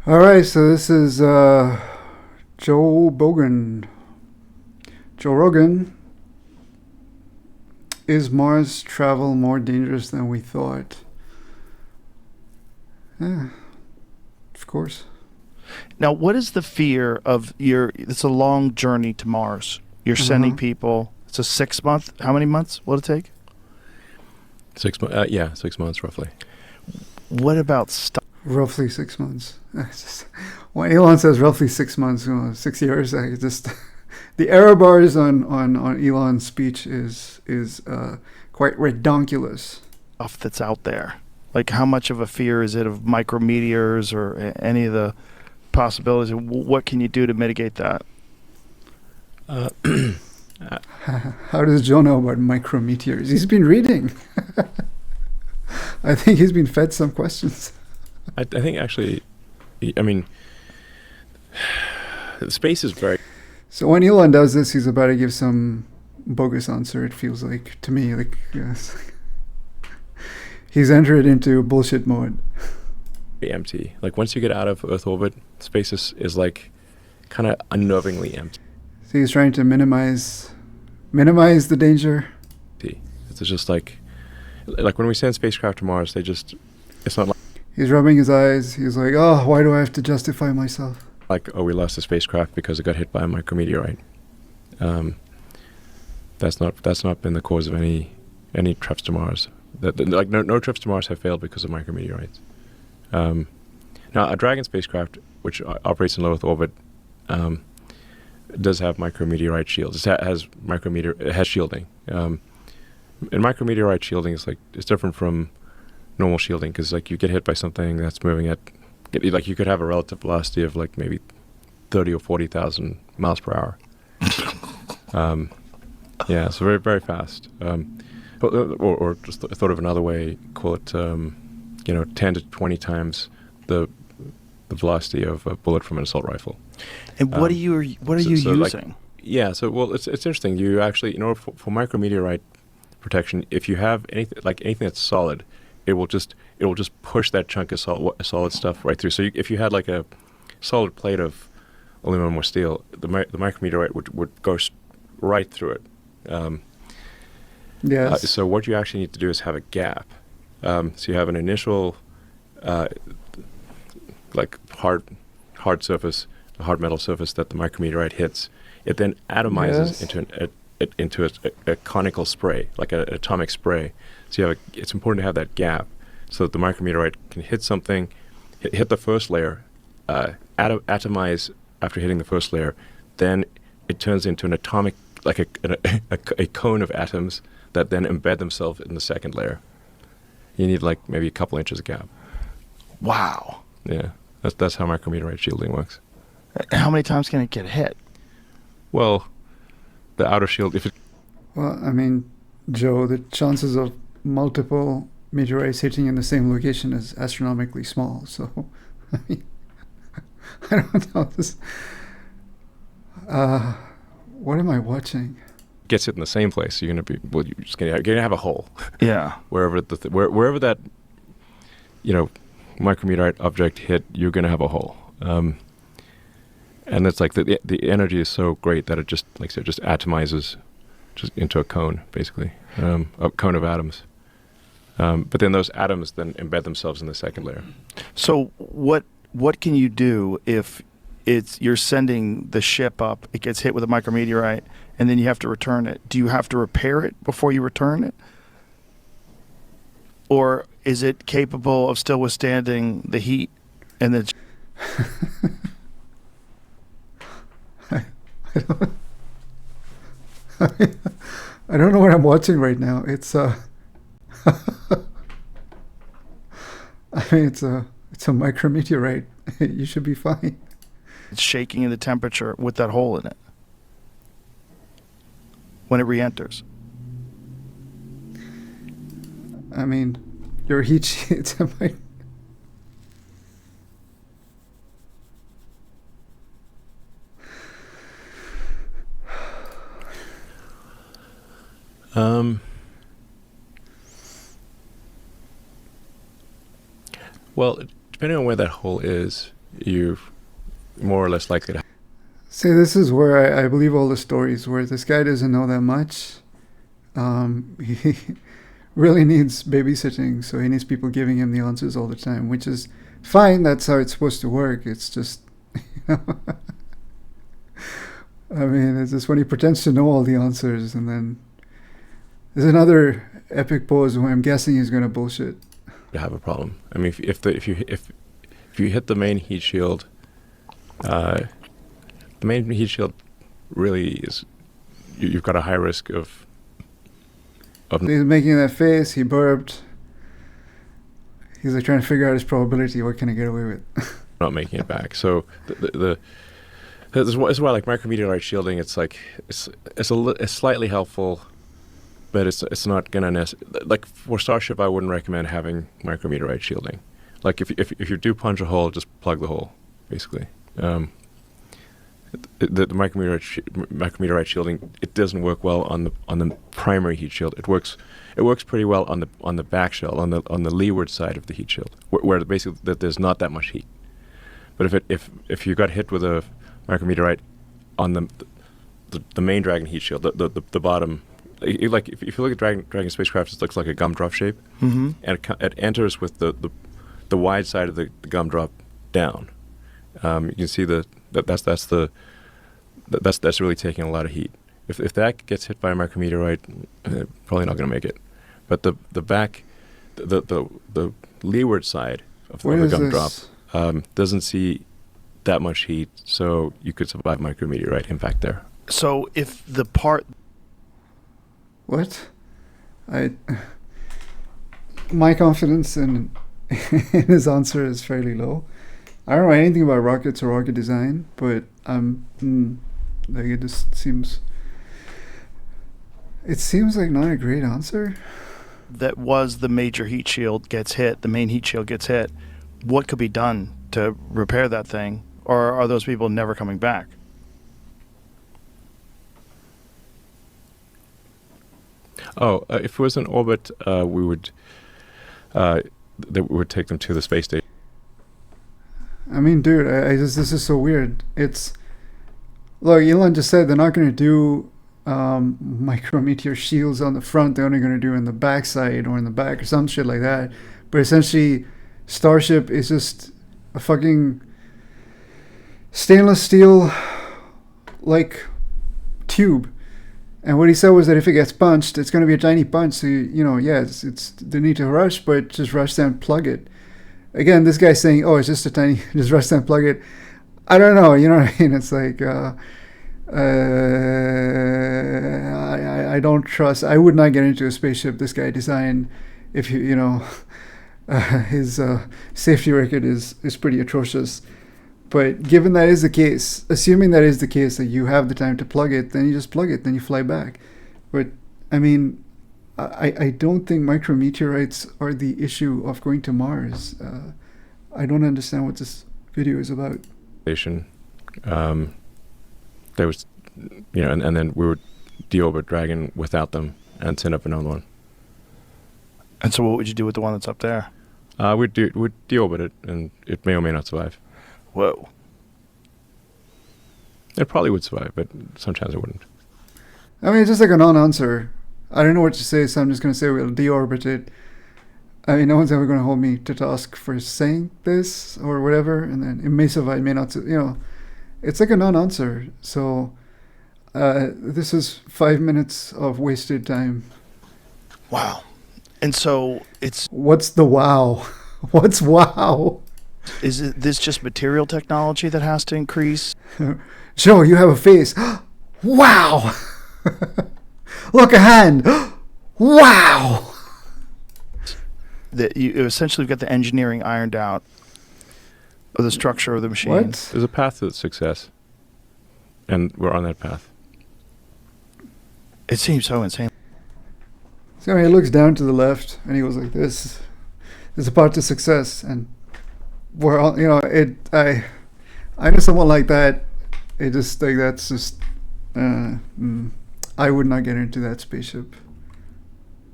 All right, so this is Joe Bogan. Joe Rogan. Is Mars travel more dangerous than we thought? Yeah, of course. Now, what is the fear of it's a long journey to Mars. You're sending Uh-huh. people. It's a 6 month. How many months will it take? 6 months. Yeah, 6 months roughly. What about stuff? Roughly 6 months. When Elon says roughly 6 months, 6 years, I just the error bars on Elon's speech is quite redonkulous. That's out there? Like, how much of a fear is it of micrometeors or any of the possibilities? What can you do to mitigate that? Uh, How does Joe know about micrometeors? He's been reading. I think he's been fed some questions. I think actually, I mean, space is very. So when Elon does this, he's about to give some bogus answer. It feels like to me, like yes, he's entered into bullshit mode. Empty. Like once you get out of Earth orbit, space is like kind of unnervingly empty. So he's trying to minimize the danger. It's just like when we send spacecraft to Mars, it's not He's rubbing his eyes. He's like, oh, why do I have to justify myself? like, oh, we lost the spacecraft because it got hit by a micrometeorite. That's not been the cause of any trips to Mars. Like no trips to Mars have failed because of micrometeorites. Now, a Dragon spacecraft, which operates in low Earth orbit, does have micrometeorite shields. It has shielding. And micrometeorite shielding is different from normal shielding because like you get hit by something that's moving at like you could have a relative velocity of like maybe 30 or 40,000 miles per hour. Yeah, so very very fast. Or just thought of another way, call it 10 to 20 times the velocity of a bullet from an assault rifle. And what are you using? Like, yeah, so well, it's interesting. You actually, for micrometeorite protection, if you have anything that's solid, it will just push that chunk of solid stuff right through. So if you had like a solid plate of aluminum or steel, the micrometeorite would go right through it. Yes. So what you actually need to do is have a gap. So you have an initial like hard surface, a hard metal surface that the micrometeorite hits. It then atomizes into a conical spray, like an atomic spray. So it's important to have that gap so that the micrometeorite can hit something, hit the first layer, atomize after hitting the first layer, then it turns into an atomic, like a cone of atoms that then embed themselves in the second layer. You need like maybe a couple inches of gap. Wow. Yeah, that's how micrometeorite shielding works. How many times can it get hit? Well, the outer shield, Well, I mean, Joe, the chances of multiple meteorites hitting in the same location is astronomically small. So, I mean, I don't know this. What am I watching? gets it in the same place, you're just gonna have a hole. Yeah. Wherever wherever that micrometeorite object hit, you're gonna have a hole. And it's like the energy is so great that it just atomizes just into a cone, basically, a cone of atoms. But then those atoms then embed themselves in the second layer. So what can you do if you're sending the ship up, it gets hit with a micrometeorite, and then you have to return it? Do you have to repair it before you return it? Or is it capable of still withstanding the heat and the... I don't know what I'm watching right now. It's I mean, it's a micrometeorite. You should be fine. It's shaking in the temperature with that hole in it when it re-enters. I mean, your heat sheets. Well, depending on where that hole is, you're more or less likely to. See, this is where I believe all the stories where this guy doesn't know that much. He really needs babysitting, so he needs people giving him the answers all the time, which is fine. That's how it's supposed to work. It's just, I mean, it's just when he pretends to know all the answers, and then there's another epic pose where I'm guessing he's going to bullshit. Have a problem. I mean, if you hit the main heat shield, the main heat shield really is you've got a high risk of. He's making that face. He burped. He's like trying to figure out his probability. What can I get away with? Not making it back. So this is why like micrometeorite shielding. It's like it's slightly helpful, but it's not gonna like for Starship. I wouldn't recommend having micrometeorite shielding. Like if you do punch a hole, just plug the hole, basically. The micrometeorite shielding, it doesn't work well on the primary heat shield. It works pretty well on the back shell, on the leeward side of the heat shield, where basically that there's not that much heat. But if you got hit with a micrometeorite on the main Dragon heat shield, the bottom, like if you look at Dragon spacecraft, it looks like a gumdrop shape, Mm-hmm. and it enters with the wide side of the gumdrop down. You can see that's really taking a lot of heat. If that gets hit by a micrometeorite, probably not going to make it. But the back, the leeward side of the gumdrop doesn't see that much heat, so you could survive micrometeorite impact there. So if the part... What? My confidence in his answer is fairly low. I don't know anything about rockets or rocket design, but like it just seems like not a great answer. That was the major heat shield gets hit, the main heat shield gets hit. What could be done to repair that thing? Or are those people never coming back? If it was in orbit, we would take them to the space station. I mean, dude, this is so weird. Look, Elon just said they're not going to do micrometeor shields on the front. They're only going to do it in the backside or in the back or some shit like that. But essentially, Starship is just a fucking stainless steel like tube. And what he said was that if it gets punched, it's going to be a tiny punch. So it's they need to rush, but just rush there and plug it. Again, this guy's saying, "Oh, it's just a tiny, just rush there and plug it." I don't know. You know what I mean? It's like I don't trust. I would not get into a spaceship this guy designed if his safety record is pretty atrocious. But given that is the case, assuming that is the case, that you have the time to plug it, then you just plug it, then you fly back. But I mean, I don't think micrometeorites are the issue of going to Mars. I don't understand what this video is about. There was, and then we would deorbit Dragon without them and send up another one. And so what would you do with the one that's up there? We'd deorbit it, and it may or may not survive. Whoa. It probably would survive, but sometimes it wouldn't. I mean, it's just like a non-answer. I don't know what to say, so I'm just going to say we'll deorbit it. I mean, no one's ever going to hold me to task for saying this or whatever, and then it may survive, it may not. It's like a non-answer. So this is 5 minutes of wasted time. Wow. And so it's... What's the wow? What's wow? Is this just material technology that has to increase? Joe, you have a face. Wow! Look, a hand. Wow! That you essentially got the engineering ironed out of the structure of the machine. What? There's a path to success, and we're on that path. It seems so insane. So he looks down to the left, and he goes like this. There's a path to success, and we're all, I know someone like that. It just like that's just. I would not get into that spaceship.